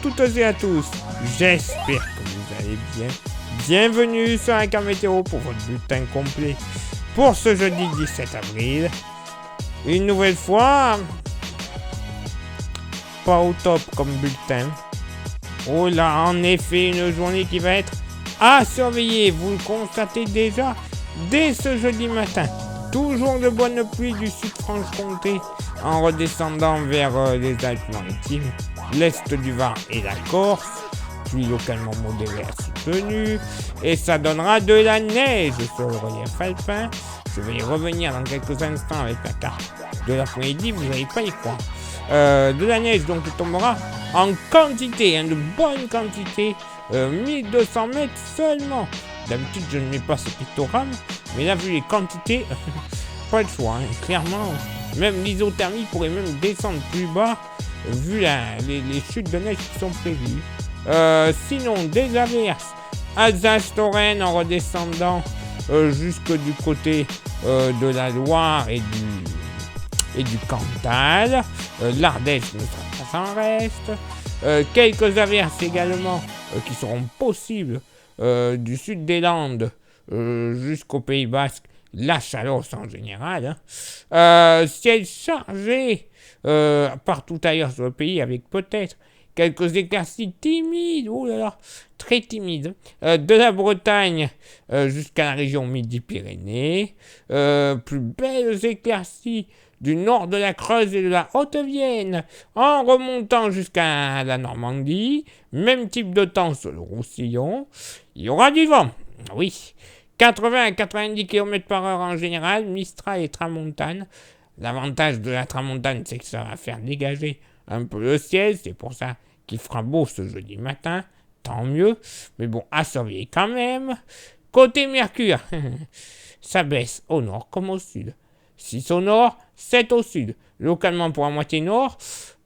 toutes et à tous, j'espère que vous allez bien. Bienvenue sur un météo pour votre bulletin complet pour ce jeudi 17 avril. Une nouvelle fois, pas au top comme bulletin. Oh là, en effet, une journée qui va être à surveiller, vous le constatez déjà dès ce jeudi matin. Toujours de bonnes pluies du Sud-Franche-Comté en redescendant vers les Alpes-Maritimes, l'Est du Var et la Corse, puis localement modérée à soutenue, et ça donnera de la neige sur le relief alpin. Je vais y revenir dans quelques instants avec la carte de l'après-midi, vous n'allez pas y croire. De la neige donc qui tombera en quantité, de bonne quantité, 1200 mètres seulement. D'habitude je ne mets pas ce pictogramme, mais là vu les quantités, pas le choix, clairement. Même l'isothermie pourrait même descendre plus bas, vu les chutes de neige qui sont prévues. Sinon, des averses, Alsace-Lorraine en redescendant jusque du côté de la Loire et du Cantal. L'Ardèche ne sera pas sans reste. Quelques averses également qui seront possibles du sud des Landes jusqu'au Pays Basque, la Chalosse en général. Ciel chargé partout ailleurs sur le pays avec peut-être quelques éclaircies timides, oh là là, très timides, de la Bretagne jusqu'à la région Midi-Pyrénées. Plus belles éclaircies du nord de la Creuse et de la Haute-Vienne, en remontant jusqu'à la Normandie. Même type de temps sur le Roussillon. Il y aura du vent, oui. 80 à 90 km/h en général, Mistral et Tramontane. L'avantage de la Tramontane, c'est que ça va faire dégager un peu le ciel. C'est pour ça qu'il fera beau ce jeudi matin. Tant mieux. Mais bon, à surveiller quand même. Côté Mercure, ça baisse au nord comme au sud. 6 au nord, 7 au sud. Localement pour la moitié nord,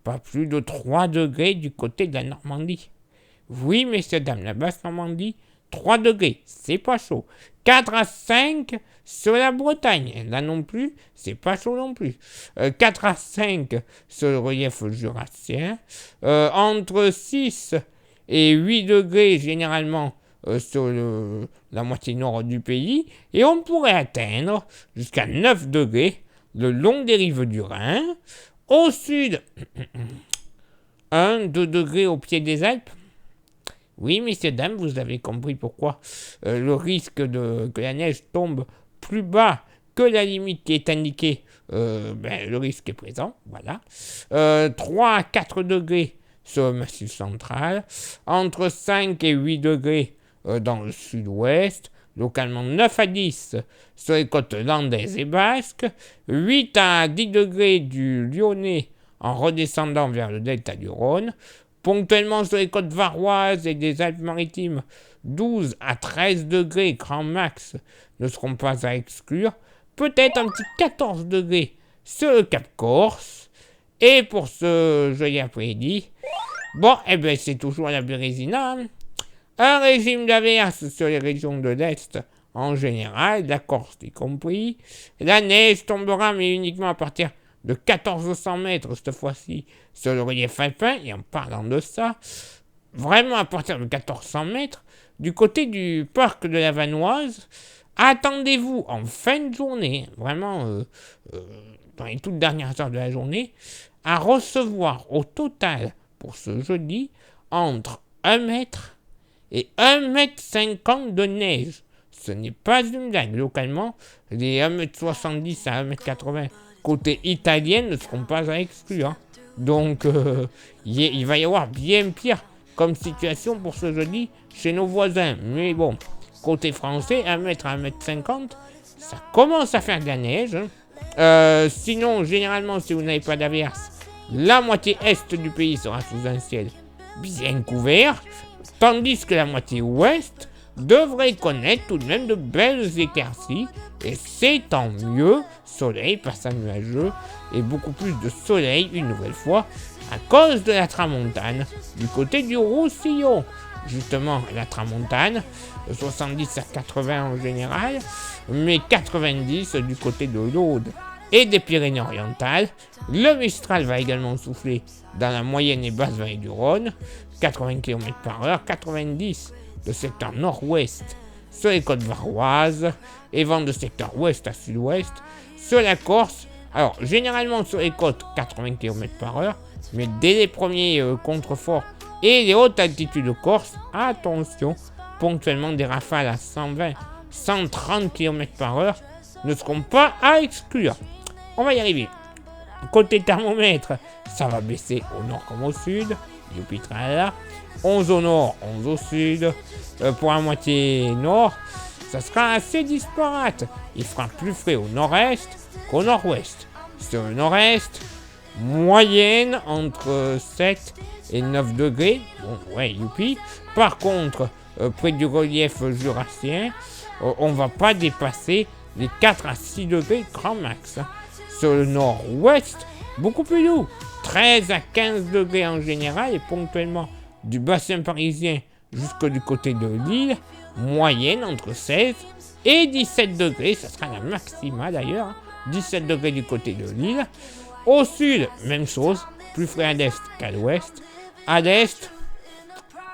pas plus de 3 degrés du côté de la Normandie. Oui, messieurs, dames, la basse Normandie, 3 degrés, c'est pas chaud. 4 à 5 sur la Bretagne, là non plus, c'est pas chaud non plus. 4 à 5 sur le relief jurassien. Entre 6 et 8 degrés généralement sur la moitié nord du pays. Et on pourrait atteindre jusqu'à 9 degrés le long des rives du Rhin. Au sud, 1-2 degrés au pied des Alpes. Oui, messieurs, dames, vous avez compris pourquoi le risque que la neige tombe plus bas que la limite qui est indiquée, le risque est présent, voilà. 3 à 4 degrés sur le massif central, entre 5 et 8 degrés dans le sud-ouest, localement 9 à 10 sur les côtes landaises et basques, 8 à 10 degrés du Lyonnais en redescendant vers le delta du Rhône, ponctuellement sur les côtes varoises et des Alpes-Maritimes, 12 à 13 degrés grand max ne seront pas à exclure. Peut-être un petit 14 degrés sur le Cap Corse. Et pour ce jeudi après-midi, c'est toujours la Bérésina. Un régime d'averses sur les régions de l'Est en général, la Corse y compris. La neige tombera, mais uniquement à partir de 1400 mètres cette fois-ci sur le relief alpin, et en parlant de ça, vraiment à partir de 1400 mètres, du côté du parc de la Vanoise, attendez-vous en fin de journée, vraiment dans les toutes dernières heures de la journée, à recevoir au total pour ce jeudi entre 1 mètre et 1,50 m de neige. Ce n'est pas une blague. Localement, les 1,70 m à 1,80 m côté italien ne seront pas à exclure. Donc, il va y avoir bien pire comme situation pour ce jeudi chez nos voisins. Mais bon, côté français, 1 mètre à 1,50 m, ça commence à faire de la neige. Sinon, généralement, si vous n'avez pas d'averse, la moitié est du pays sera sous un ciel bien couvert, tandis que la moitié ouest devrait connaître tout de même de belles éclaircies, et c'est tant mieux, soleil, passage nuageux, et beaucoup plus de soleil une nouvelle fois, à cause de la tramontane, du côté du Roussillon. Justement, la tramontane, 70 à 80 en général, mais 90 du côté de l'Aude et des Pyrénées-Orientales. Le Mistral va également souffler dans la moyenne et basse vallée du Rhône. 80 km/h, 90 de secteur nord-ouest sur les côtes varoises et vent de secteur ouest à sud-ouest sur la Corse. Alors, généralement sur les côtes, 80 km/h, mais dès les premiers contreforts et les hautes altitudes corse, attention, ponctuellement des rafales à 120, 130 km/h ne seront pas à exclure. On va y arriver. Côté thermomètre, ça va baisser au nord comme au sud. Youpi tralala. 11 au nord, 11 au sud. Pour la moitié nord, ça sera assez disparate. Il fera plus frais au nord-est qu'au nord-ouest. Sur le nord-est, moyenne entre 7 et 9 degrés. Bon, ouais, youpi. Par contre, près du relief jurassien, on va pas dépasser les 4 à 6 degrés grand max. Sur le nord-ouest, beaucoup plus doux. 13 à 15 degrés en général et ponctuellement du bassin parisien jusqu'au du côté de Lille, moyenne entre 16 et 17 degrés, ça sera la maxima d'ailleurs, 17 degrés du côté de Lille. Au sud, même chose, plus frais à l'est qu'à l'ouest. À l'est,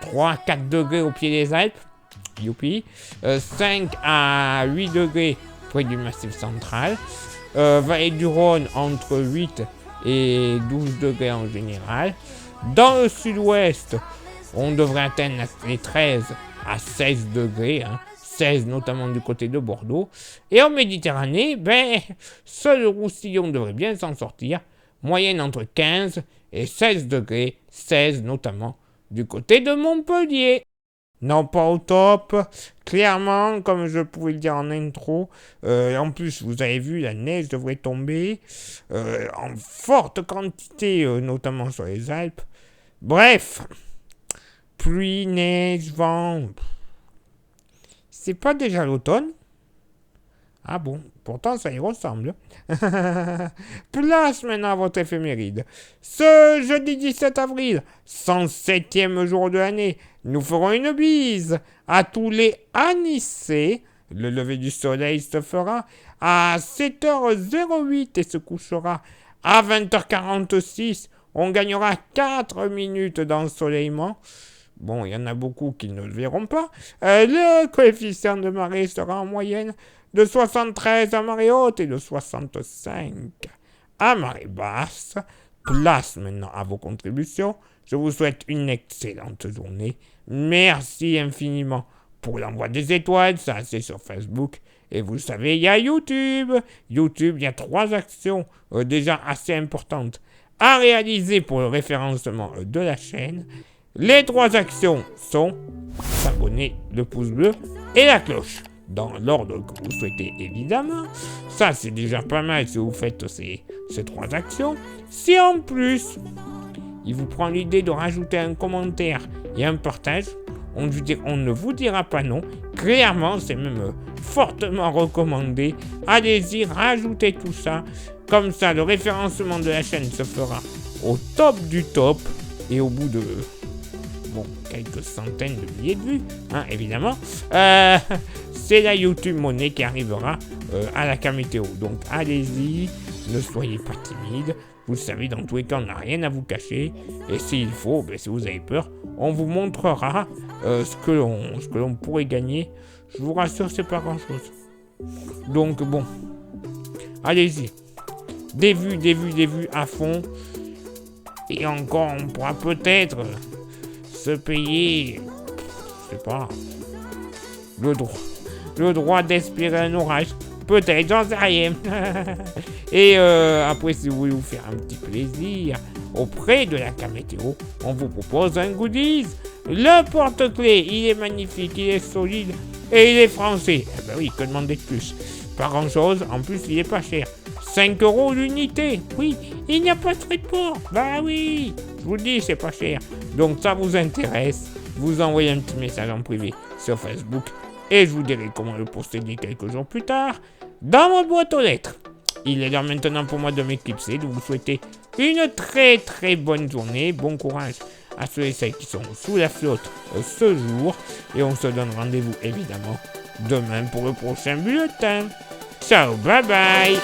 3 à 4 degrés au pied des Alpes, youpi, 5 à 8 degrés près du Massif central, vallée du Rhône entre 8 et 12 degrés en général. Dans le sud-ouest, on devrait atteindre les 13 à 16 degrés, 16 notamment du côté de Bordeaux. Et en Méditerranée, seul le Roussillon devrait bien s'en sortir, moyenne entre 15 et 16 degrés, 16 notamment du côté de Montpellier. Non, pas au top. Clairement, comme je pouvais le dire en intro, en plus, vous avez vu, la neige devrait tomber en forte quantité, notamment sur les Alpes. Bref, pluie, neige, vent. C'est pas déjà l'automne? Ah bon, pourtant ça y ressemble. Place maintenant à votre éphéméride. Ce jeudi 17 avril, 107e jour de l'année, nous ferons une bise à tous les Anissés. Le lever du soleil se fera à 7h08 et se couchera à 20h46. On gagnera 4 minutes d'ensoleillement. Bon, il y en a beaucoup qui ne le verront pas. Le coefficient de marée sera en moyenne de 73 à marée haute et de 65 à marée basse. Place maintenant à vos contributions. Je vous souhaite une excellente journée. Merci infiniment pour l'envoi des étoiles. Ça, c'est sur Facebook. Et vous savez, il y a YouTube. YouTube, il y a 3 actions déjà assez importantes à réaliser pour le référencement de la chaîne. Les 3 actions sont s'abonner, le pouce bleu et la cloche. Dans l'ordre que vous souhaitez, évidemment. Ça, c'est déjà pas mal si vous faites ces 3 actions. Si en plus, il vous prend l'idée de rajouter un commentaire et un partage, on ne vous dira pas non. Clairement, c'est même fortement recommandé. Allez-y, rajoutez tout ça. Comme ça, le référencement de la chaîne se fera au top du top. Et au bout de... quelques centaines de milliers de vues, évidemment. C'est la YouTube Monnaie qui arrivera à la Camétéo. Donc allez-y, ne soyez pas timide. Vous le savez, dans tous les cas, on n'a rien à vous cacher. Et s'il faut, si vous avez peur, on vous montrera ce que l'on pourrait gagner. Je vous rassure, c'est pas grand-chose. Donc bon, allez-y. Des vues à fond. Et encore, on pourra peut-être... se payer, je sais pas, le droit d'espérer un orage, peut-être, j'en sais rien. Et après, si vous voulez vous faire un petit plaisir auprès de la Camétéo, on vous propose un goodies. Le porte-clés, il est magnifique, il est solide et il est français. Eh ben oui, que demander de plus? Pas grand-chose, en plus il est pas cher. 5 € l'unité, oui, il n'y a pas de frais de port. Bah oui, je vous le dis, c'est pas cher. Donc ça vous intéresse, vous envoyez un petit message en privé sur Facebook et je vous dirai comment le posséder quelques jours plus tard dans votre boîte aux lettres. Il est l'heure maintenant pour moi de m'éclipser, de vous souhaiter une très très bonne journée. Bon courage à ceux et celles qui sont sous la flotte ce jour. Et on se donne rendez-vous évidemment demain pour le prochain bulletin. Ciao, bye bye.